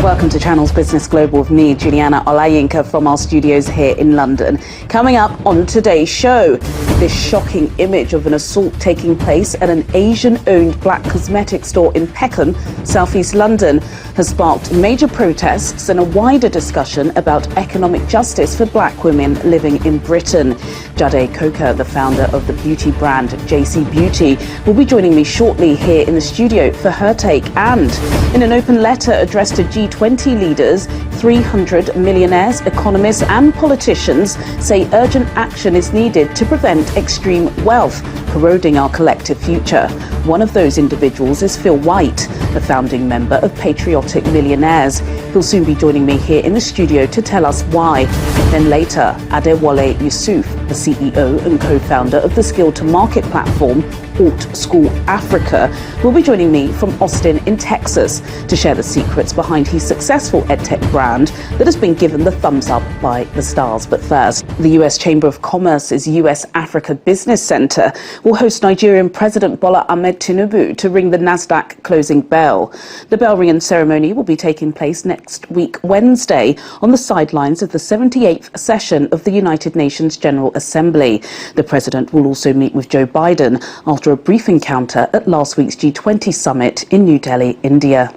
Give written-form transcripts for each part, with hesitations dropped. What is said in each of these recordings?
Welcome to Channel's Business Global with me, Juliana Olayinka, from our studios here in London. Coming up on today's show, this shocking image of an assault taking place at an Asian-owned black cosmetics store in Peckham, southeast London, has sparked major protests and a wider discussion about economic justice for black women living in Britain. Jade Koka, the founder of the beauty brand JC Beauty, will be joining me shortly here in the studio for her take. And in an open letter addressed to G20 leaders, 300 millionaires, economists and politicians say urgent action is needed to prevent extreme wealth corroding our collective future. One of those individuals is Phil White, the founding member of Patriotic Millionaires. He'll soon be joining me here in the studio to tell us why. Then later, Adewale Yusuf, the CEO and co-founder of the skill-to-market platform Alt School Africa, will be joining me from Austin in Texas to share the secrets behind his successful edtech brand that has been given the thumbs up by the stars. But first, the US Chamber of Commerce's US Africa Business Center will host Nigerian President Bola Ahmed Tinubu to ring the Nasdaq closing bell. The bell ringing ceremony will be taking place next week Wednesday on the sidelines of the 78th session of the United Nations General Assembly. The president will also meet with Joe Biden after a brief encounter at last week's G20 summit in New Delhi, India.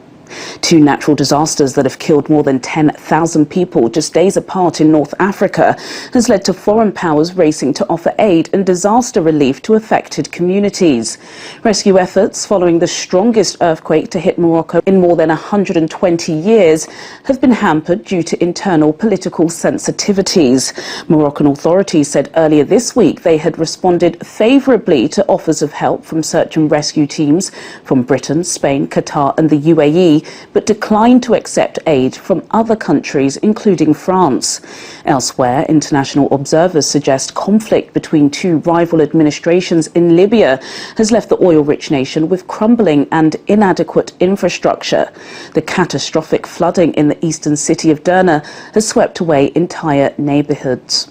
Two natural disasters that have killed more than 10,000 people just days apart in North Africa has led to foreign powers racing to offer aid and disaster relief to affected communities. Rescue efforts following the strongest earthquake to hit Morocco in more than 120 years have been hampered due to internal political sensitivities. Moroccan authorities said earlier this week they had responded favourably to offers of help from search and rescue teams from Britain, Spain, Qatar and the UAE, but declined to accept aid from other countries, including France. Elsewhere, international observers suggest conflict between two rival administrations in Libya has left the oil-rich nation with crumbling and inadequate infrastructure. The catastrophic flooding in the eastern city of Derna has swept away entire neighbourhoods.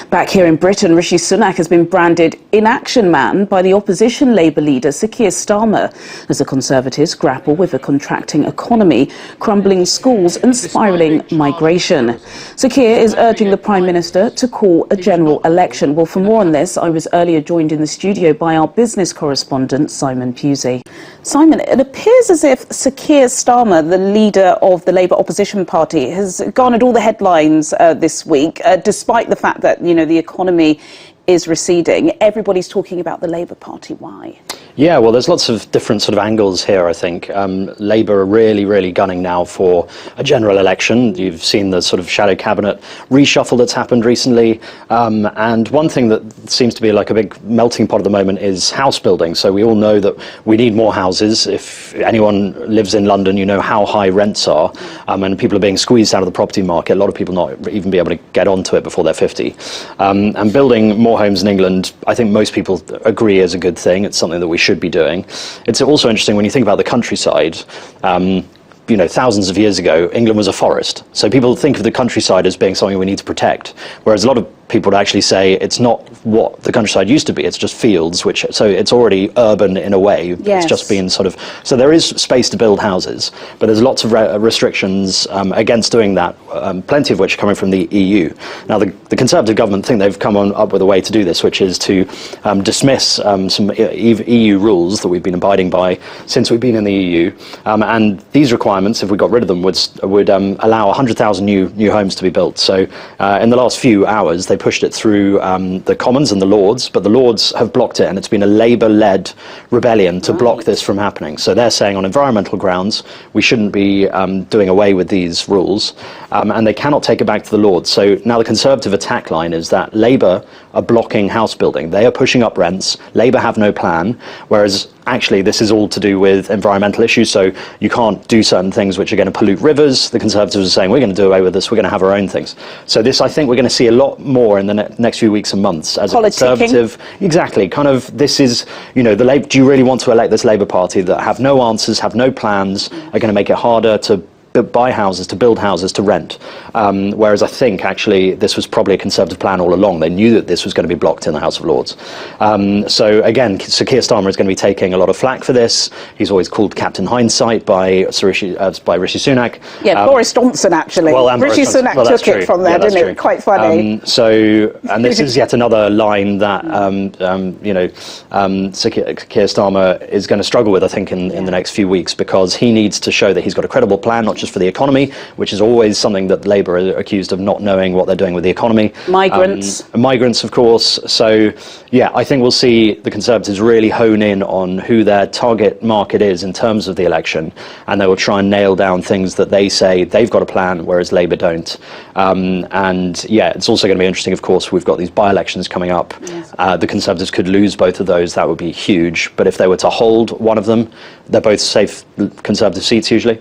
Back here in Britain, Rishi Sunak has been branded inaction man by the opposition Labour leader Sir Keir Starmer as the Conservatives grapple with a contracting economy, crumbling schools and spiralling migration. Sir Keir is urging the Prime Minister to call a general election. Well, for more on this, I was earlier joined in the studio by our business correspondent, Simon Pusey. Simon, it appears as if Sir Keir Starmer, the leader of the Labour opposition party, has garnered all the headlines this week, despite the fact that, the economy is receding. Everybody's talking about the Labour Party. Why? Yeah, well, there's lots of different sort of angles here, I think. Labour are really gunning now for a general election. You've seen the sort of shadow cabinet reshuffle that's happened recently. And one thing that seems to be like a big melting pot at the moment is house building. So we all know that we need more houses. If anyone lives in London, you know how high rents are. And people are being squeezed out of the property market. A lot of people not even be able to get onto it before they're 50. And building more homes in England, I think most people agree is a good thing. It's something that we should be doing. It's also interesting when you think about the countryside. Thousands of years ago, England was a forest. So people think of the countryside as being something we need to protect, whereas a lot of people would actually say it's not what the countryside used to be. It's just fields, so it's already urban in a way. Yes. It's just been sort of, so there is space to build houses, but there's lots of restrictions against doing that, plenty of which are coming from the EU. Now, the Conservative government think they've come up with a way to do this, which is to dismiss some EU rules that we've been abiding by since we've been in the EU, and these requirements, if we got rid of them, would allow 100,000 new homes to be built. So in the last few hours, they pushed it through the Commons and the Lords, but the Lords have blocked it, and it's been a Labour-led rebellion to block this from happening. So they're saying on environmental grounds we shouldn't be doing away with these rules, and they cannot take it back to the Lords. So now the Conservative attack line is that Labour are blocking house building. They are pushing up rents. Labour have no plan, whereas actually this is all to do with environmental issues. So you can't do certain things which are going to pollute rivers. The Conservatives are saying we're going to do away with this. We're going to have our own things. So this, I think, we're going to see a lot more in the next few weeks and months as a Conservative. Exactly. Kind of, this is, do you really want to elect this Labour Party that have no answers, have no plans, are going to make it harder to buy houses, to build houses to rent. Whereas I think actually this was probably a Conservative plan all along. They knew that this was going to be blocked in the House of Lords. So again, Sir Keir Starmer is going to be taking a lot of flack for this. He's always called Captain Hindsight by Rishi Sunak. Yeah, Boris Johnson actually. Well, Rishi Sunak took it from there, didn't it? Quite funny. And this is yet another line that Sir Keir Starmer is going to struggle with, I think, in the next few weeks, because he needs to show that he's got a credible plan, not just for the economy, which is always something that Labour are accused of not knowing what they're doing with the economy. Migrants, of course. So, yeah, I think we'll see the Conservatives really hone in on who their target market is in terms of the election, and they will try and nail down things that they say they've got a plan, whereas Labour don't. It's also going to be interesting, of course, we've got these by-elections coming up. Yes. The Conservatives could lose both of those. That would be huge. But if they were to hold one of them, they're both safe Conservative seats usually.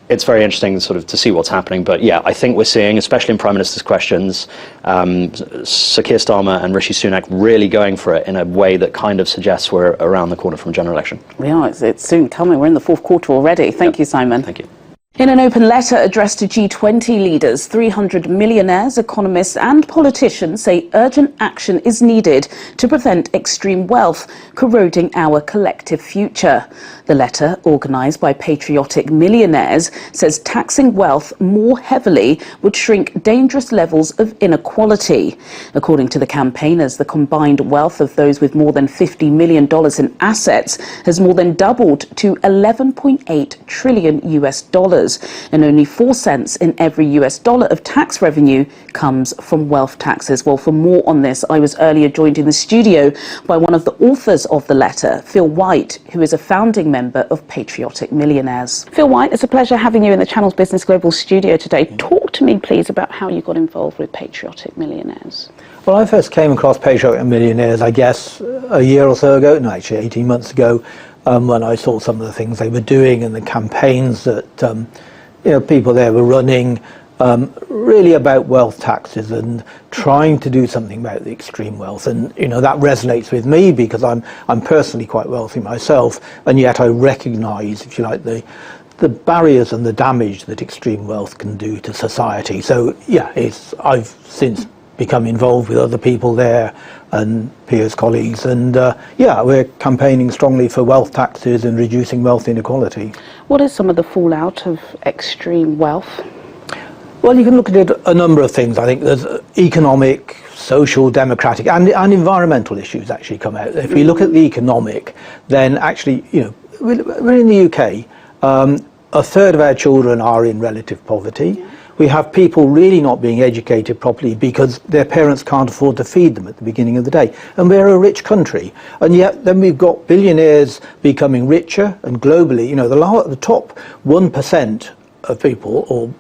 It's very interesting sort of to see what's happening. But yeah, I think we're seeing, especially in Prime Minister's questions, Sir Keir Starmer and Rishi Sunak really going for it in a way that kind of suggests we're around the corner from a general election. We are. It's soon coming. We're in the fourth quarter already. Thank you, Simon. Thank you. In an open letter addressed to G20 leaders, 300 millionaires, economists and politicians say urgent action is needed to prevent extreme wealth corroding our collective future. The letter, organised by Patriotic Millionaires, says taxing wealth more heavily would shrink dangerous levels of inequality. According to the campaigners, the combined wealth of those with more than $50 million in assets has more than doubled to $11.8 trillion US. And only 4 cents in every US dollar of tax revenue comes from wealth taxes. Well, for more on this, I was earlier joined in the studio by one of the authors of the letter, Phil White, who is a founding member of Patriotic Millionaires. Phil White, it's a pleasure having you in the Channels Business Global studio today. Talk to me, please, about how you got involved with Patriotic Millionaires. Well, I first came across Patriotic Millionaires, I guess, a year or so ago, no, actually 18 months ago, when I saw some of the things they were doing and the campaigns that people there were running, really about wealth taxes and trying to do something about the extreme wealth. And that resonates with me because I'm personally quite wealthy myself, and yet I recognise, if you like, the barriers and the damage that extreme wealth can do to society. So yeah, I've since become involved with other people there and peers, colleagues, and we're campaigning strongly for wealth taxes and reducing wealth inequality. What is some of the fallout of extreme wealth? Well, you can look at it a number of things. I think there's economic, social, democratic, and environmental issues actually come out. If we look at the economic, then actually, we're in the UK. A third of our children are in relative poverty. Yeah. We have people really not being educated properly because their parents can't afford to feed them at the beginning of the day. And we're a rich country. And yet then we've got billionaires becoming richer, and globally, the top 1% of people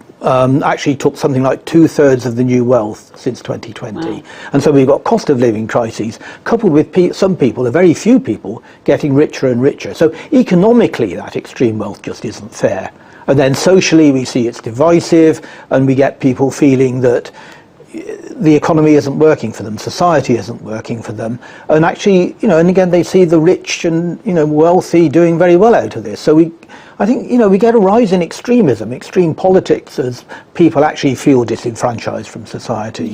actually took something like 2/3 of the new wealth since 2020. Wow. And so we've got cost of living crises coupled with some people, a very few people, getting richer and richer. So economically, that extreme wealth just isn't fair. And then socially, we see it's divisive, and we get people feeling that the economy isn't working for them, society isn't working for them. And actually, and again, they see the rich and, wealthy doing very well out of this. So I think, we get a rise in extremism, extreme politics, as people actually feel disenfranchised from society.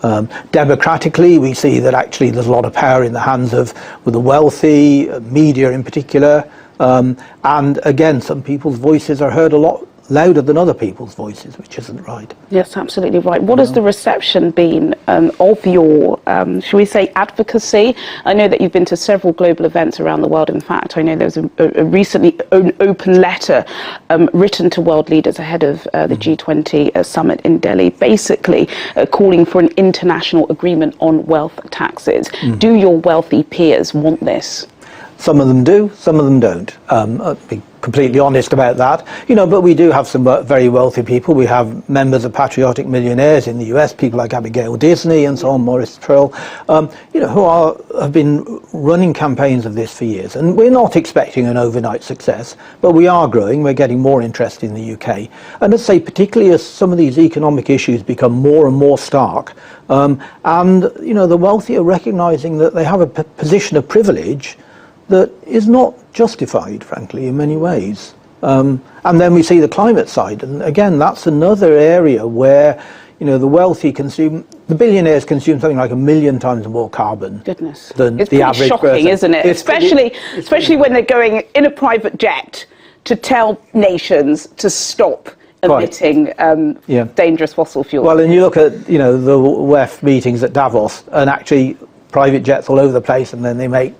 Yeah. Democratically, we see that actually there's a lot of power in the hands of the wealthy, media in particular. And again, some people's voices are heard a lot louder than other people's voices, which isn't right. Yes, absolutely right. What has the reception been of your, shall we say, advocacy? I know that you've been to several global events around the world. In fact, I know there was a recently an open letter written to world leaders ahead of the G20 summit in Delhi, basically calling for an international agreement on wealth taxes. Do your wealthy peers want this? Some of them do, some of them don't. I'll be completely honest about that. But we do have some very wealthy people. We have members of Patriotic Millionaires in the US, people like Abigail Disney and so on, Maurice Trill, who have been running campaigns of this for years. And we're not expecting an overnight success, but we are growing. We're getting more interest in the UK. And I'd say particularly as some of these economic issues become more and more stark, and the wealthy are recognising that they have a position of privilege that is not justified, frankly, in many ways. And then we see the climate side, and again, that's another area where, the wealthy consume, the billionaires consume something like 1 million times more carbon. Goodness, Than it's the average shocking, person. isn't it? Especially when they're going in a private jet to tell nations to stop emitting dangerous fossil fuels. Well, and you look at the WEF meetings at Davos, and actually private jets all over the place, and then they make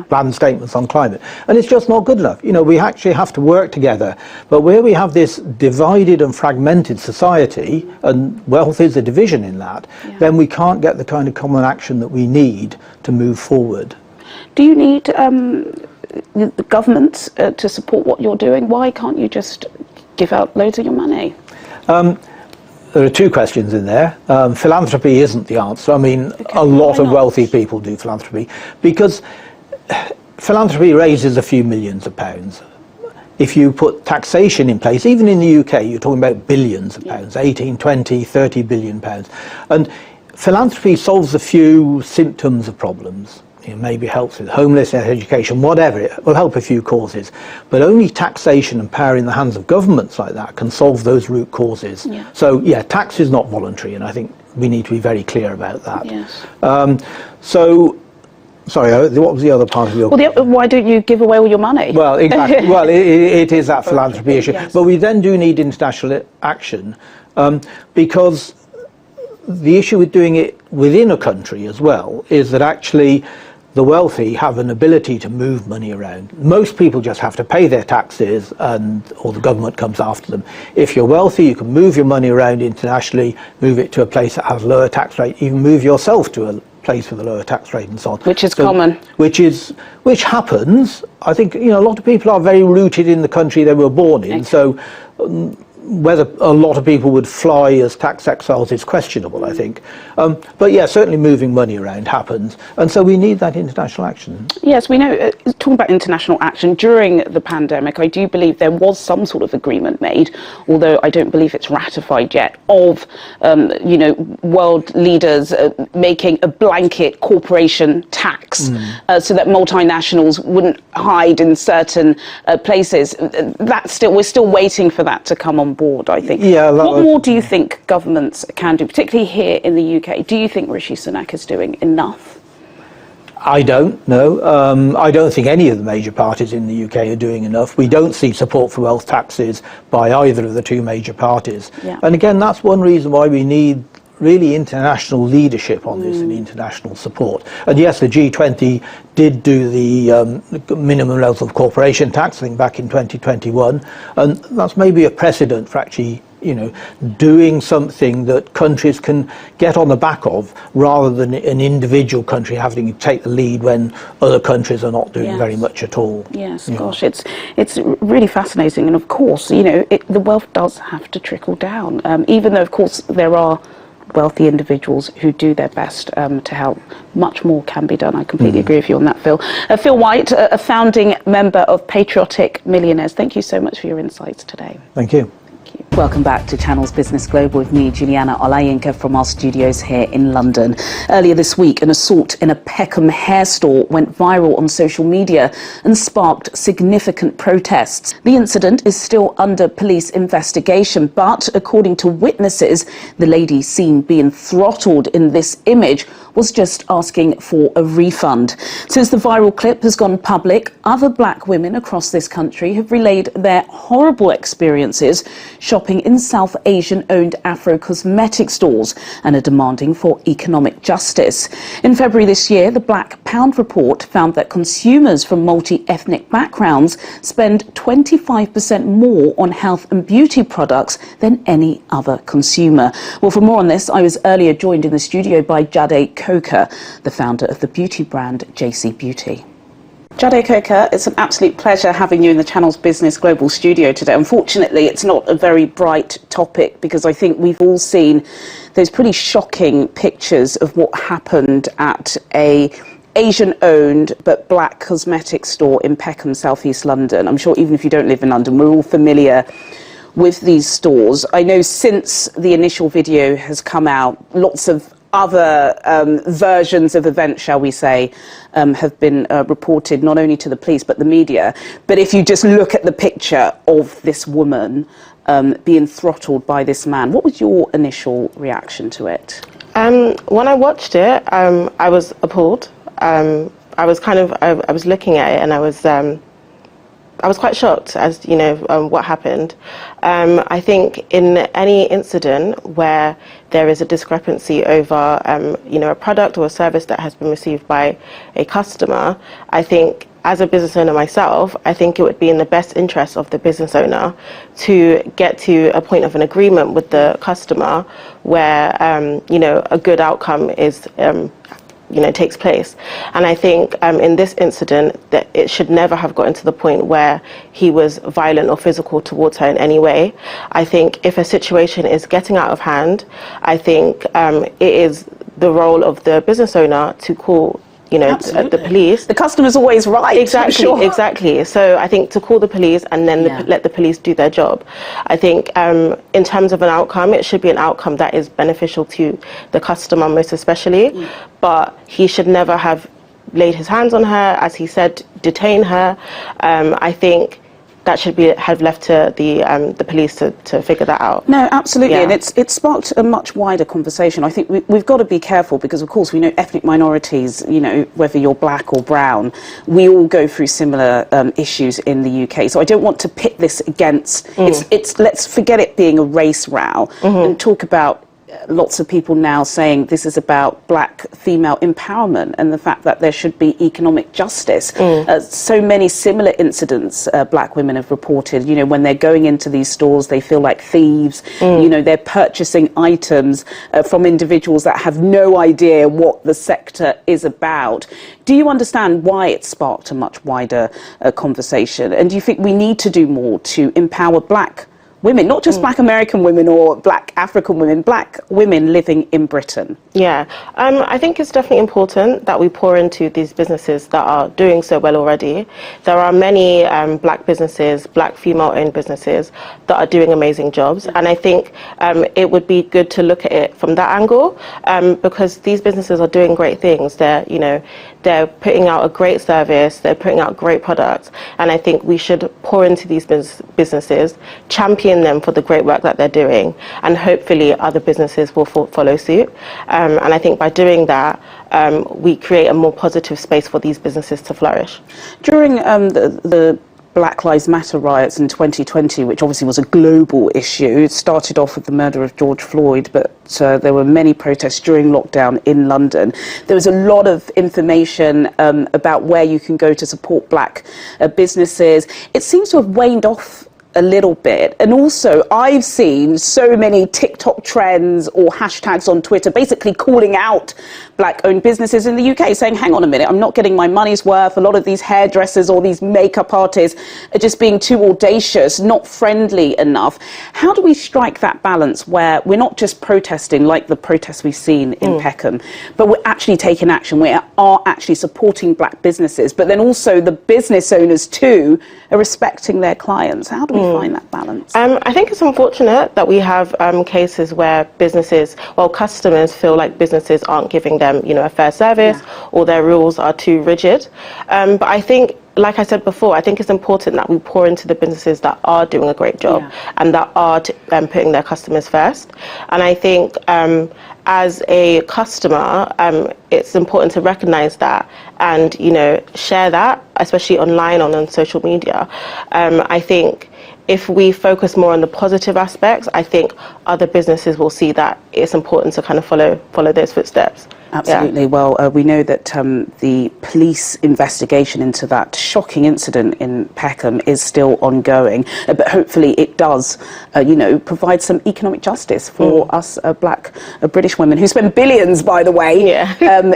bland statements on climate, and it's just not good enough. We actually have to work together, but where we have this divided and fragmented society, and wealth is a division in that, then we can't get the kind of common action that we need to move forward. Do you need the governments to support what you're doing? Why can't you just give out loads of your money? There are two questions in there. Philanthropy isn't the answer. I mean, a lot of wealthy people do philanthropy because philanthropy raises a few millions of pounds. If you put taxation in place, even in the UK, you're talking about billions of pounds, 18, 20, 30 billion pounds. And philanthropy solves a few symptoms of problems. It maybe helps with homelessness, education, whatever. It will help a few causes. But only taxation and power in the hands of governments like that can solve those root causes. So, tax is not voluntary, and I think we need to be very clear about that. Sorry, what was the other part of your question? Why don't you give away all your money? Well, exactly. Well, it is that philanthropy issue. But we then do need international action because the issue with doing it within a country as well is that actually the wealthy have an ability to move money around. Most people just have to pay their taxes or the government comes after them. If you're wealthy, you can move your money around internationally, move it to a place that has a lower tax rate, even move yourself to a place with a lower tax rate and so on. Which is common. Which happens. I think a lot of people are very rooted in the country they were born in. So whether a lot of people would fly as tax exiles is questionable, I think. But certainly moving money around happens. And so we need that international action. Yes, we know, talking about international action, during the pandemic, I do believe there was some sort of agreement made, although I don't believe it's ratified yet, of, world leaders making a blanket corporation tax so that multinationals wouldn't hide in certain places. We're still waiting for that to come on board, I think. What more do you think governments can do, particularly here in the UK? Do you think Rishi Sunak is doing enough? I don't know. I don't think any of the major parties in the UK are doing enough. We don't see support for wealth taxes by either of the two major parties. And again, that's one reason why we need really international leadership on this and international support. And yes, the G20 did do the minimum level of corporation tax, I think, back in 2021, and that's maybe a precedent for actually doing something that countries can get on the back of, rather than an individual country having to take the lead when other countries are not doing very much at all. Gosh, it's really fascinating, and of course, the wealth does have to trickle down, even though, of course, there are wealthy individuals who do their best to help. Much more can be done. I completely agree with you on that, Phil. Phil White, a founding member of Patriotic Millionaires. Thank you so much for your insights today. Thank you. Welcome back to Channels Business Global with me, Juliana Olayinka, from our studios here in London. Earlier this week, an assault in a Peckham hair store went viral on social media and sparked significant protests. The incident is still under police investigation, but according to witnesses, the lady seen being throttled in this image was just asking for a refund. Since the viral clip has gone public, other black women across this country have relayed their horrible experiences shopping in South Asian-owned Afro-cosmetic stores and are demanding for economic justice. In February this year, the Black Pound report found that consumers from multi-ethnic backgrounds spend 25% more on health and beauty products than any other consumer. Well, for more on this, I was earlier joined in the studio by Jade Koka, the founder of the beauty brand JC Beauty. Jade Koka, it's an absolute pleasure having you in the Channels Business Global studio today. Unfortunately, it's not a very bright topic because I think we've all seen those pretty shocking pictures of what happened at a Asian-owned but black cosmetic store in Peckham, southeast London. I'm sure even if you don't live in London, we're all familiar with these stores. I know since the initial video has come out, lots of other versions of events, shall we say, have been reported not only to the police but the media. But if you just look at the picture of this woman being throttled by this man, what was your initial reaction to it? When I watched it, I was appalled. I was looking at it, and I was quite shocked as what happened. I think in any incident where there is a discrepancy over a product or a service that has been received by a customer, I think as a business owner myself, I think it would be in the best interest of the business owner to get to a point of an agreement with the customer where a good outcome is takes place. And I think in this incident that it should never have gotten to the point where he was violent or physical towards her in any way. I think if a situation is getting out of hand, I think it is the role of the business owner to call the police. The customer's always right. Exactly, sure. Exactly. So I think to call the police and then let the police do their job. I think in terms of an outcome, it should be an outcome that is beneficial to the customer most especially. But he should never have laid his hands on her, as he said, detain her. I think that should have left to the police to figure that out. No, absolutely, and it sparked a much wider conversation. I think we've got to be careful because, of course, we know ethnic minorities, whether you're black or brown, we all go through similar issues in the UK. So I don't want to pit this against, it's let's forget it being a race row and talk about lots of people now saying this is about black female empowerment and the fact that there should be economic justice. So many similar incidents black women have reported, when they're going into these stores, they feel like thieves, they're purchasing items from individuals that have no idea what the sector is about. Do you understand why it sparked a much wider conversation? And do you think we need to do more to empower black women, not just black American women or black African women, black women living in Britain? Yeah, I think it's definitely important that we pour into these businesses that are doing so well already. There are many black businesses, black female-owned businesses that are doing amazing jobs, and I think it would be good to look at it from that angle because these businesses are doing great things. They're putting out a great service, they're putting out great products, and I think we should pour into these businesses, champion them for the great work that they're doing, and hopefully other businesses will follow suit. And I think by doing that, we create a more positive space for these businesses to flourish. During the Black Lives Matter riots in 2020, which obviously was a global issue. It started off with the murder of George Floyd, but there were many protests during lockdown in London. There was a lot of information about where you can go to support black businesses. It seems to have waned off a little bit. And also, I've seen so many TikTok trends or hashtags on Twitter basically calling out black-owned businesses in the UK, saying, hang on a minute, I'm not getting my money's worth. A lot of these hairdressers or these makeup artists are just being too audacious, not friendly enough. How do we strike that balance where we're not just protesting like the protests we've seen in Peckham, but we're actually taking action, we are actually supporting black businesses, but then also the business owners too are respecting their clients? How do we find that balance? I think it's unfortunate that we have cases where customers feel like businesses aren't giving them, a fair service, or their rules are too rigid. But I think, like I said before, I think it's important that we pour into the businesses that are doing a great job and that are putting their customers first. And I think as a customer, it's important to recognize that and, share that, especially online on social media. I think if we focus more on the positive aspects, I think other businesses will see that it's important to kind of follow those footsteps. Absolutely. Yeah. Well, we know that the police investigation into that shocking incident in Peckham is still ongoing, but hopefully it does, provide some economic justice for us black British women who spend billions, by the way,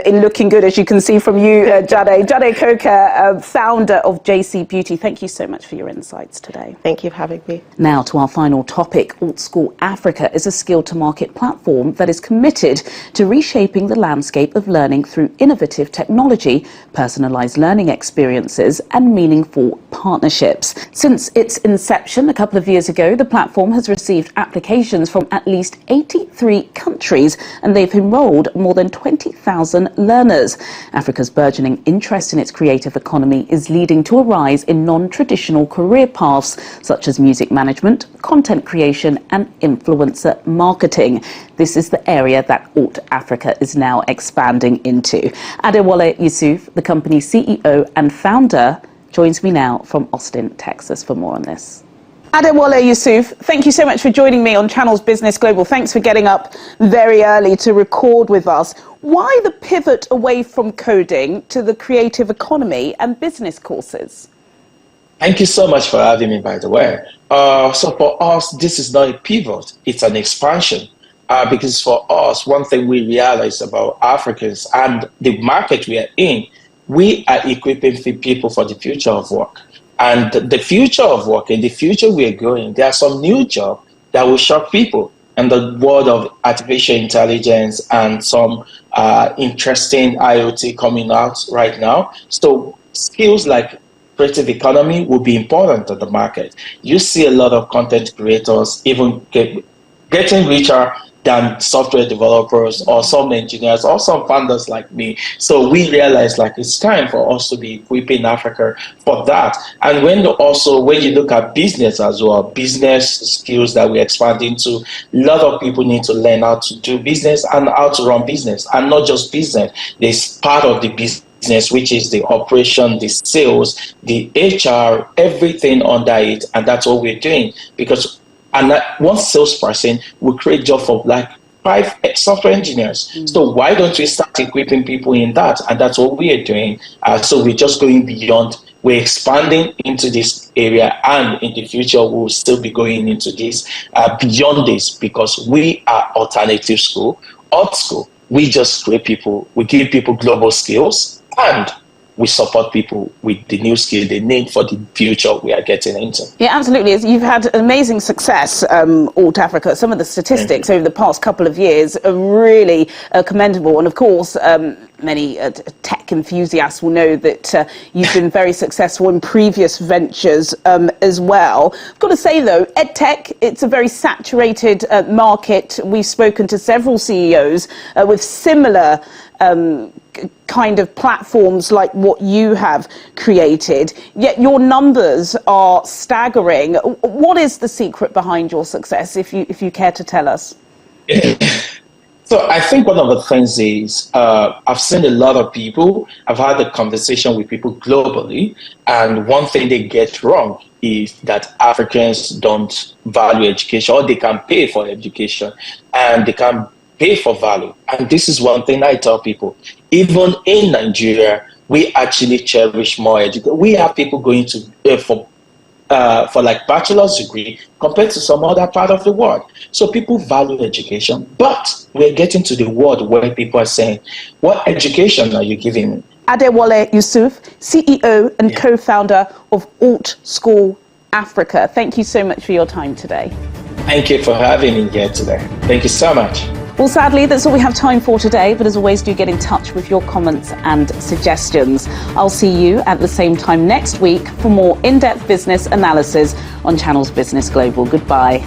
in looking good, as you can see from you, Jade. Jade Koka, founder of JC Beauty. Thank you so much for your insights today. Thank you for having me. Now to our final topic. Alt School Africa is a skill-to-market platform that is committed to reshaping the landscape of learning through innovative technology, personalised learning experiences and meaningful partnerships. Since its inception a couple of years ago, the platform has received applications from at least 83 countries and they've enrolled more than 20,000 learners. Africa's burgeoning interest in its creative economy is leading to a rise in non-traditional career paths, such as music management, content creation and influencer marketing. This is the area that Alt Africa is now expanding into. Adewale Yusuf, the company's CEO and founder, joins me now from Austin, Texas, for more on this. Adewale Yusuf, thank you so much for joining me on Channels Business Global. Thanks for getting up very early to record with us. Why the pivot away from coding to the creative economy and business courses? Thank you so much for having me, by the way. So for us, this is not a pivot, it's an expansion. Because for us, one thing we realize about Africans and the market we are in, we are equipping the people for the future of work. And the future of work, in the future we are going, there are some new jobs that will shock people in the world of artificial intelligence and some interesting IoT coming out right now. So skills like creative economy will be important to the market. You see a lot of content creators even getting richer than software developers or some engineers or some founders like me. So we realized like it's time for us to be equipping Africa for that. And when you look at business as well, business skills that we expand into, a lot of people need to learn how to do business and how to run business, and not just business. There's part of the business, which is the operation, the sales, the HR, everything under it. And that's what we're doing, because one salesperson will create job for like 5 software engineers. So why don't we start equipping people in that? And that's what we are doing. So we're just going beyond. We're expanding into this area, and in the future we'll still be going into this beyond this, because we are alternative school, alt school. We just create people. We give people global skills, and we support people with the new skill they need for the future we are getting into. Yeah, absolutely. You've had amazing success, Alt Africa. Some of the statistics over the past couple of years are really commendable. And of course, many tech enthusiasts will know that you've been very successful in previous ventures as well. I've got to say, though, EdTech, it's a very saturated market. We've spoken to several CEOs with similar kind of platforms like what you have created, yet your numbers are staggering. What is the secret behind your success, if you care to tell us? So I think one of the things is I've seen a lot of people, I've had a conversation with people globally, and one thing they get wrong is that Africans don't value education, or they can pay for education and they can pay for value. And this is one thing I tell people. Even in Nigeria, we actually cherish more education. We have people going to for like bachelor's degree compared to some other part of the world. So people value education, but we're getting to the world where people are saying, what education are you giving me? Adewale Yusuf, CEO and co-founder of Alt School Africa. Thank you so much for your time today. Thank you for having me here today. Thank you so much. Well, sadly, that's all we have time for today, but as always, do get in touch with your comments and suggestions. I'll see you at the same time next week for more in-depth business analysis on Channels Business Global. Goodbye.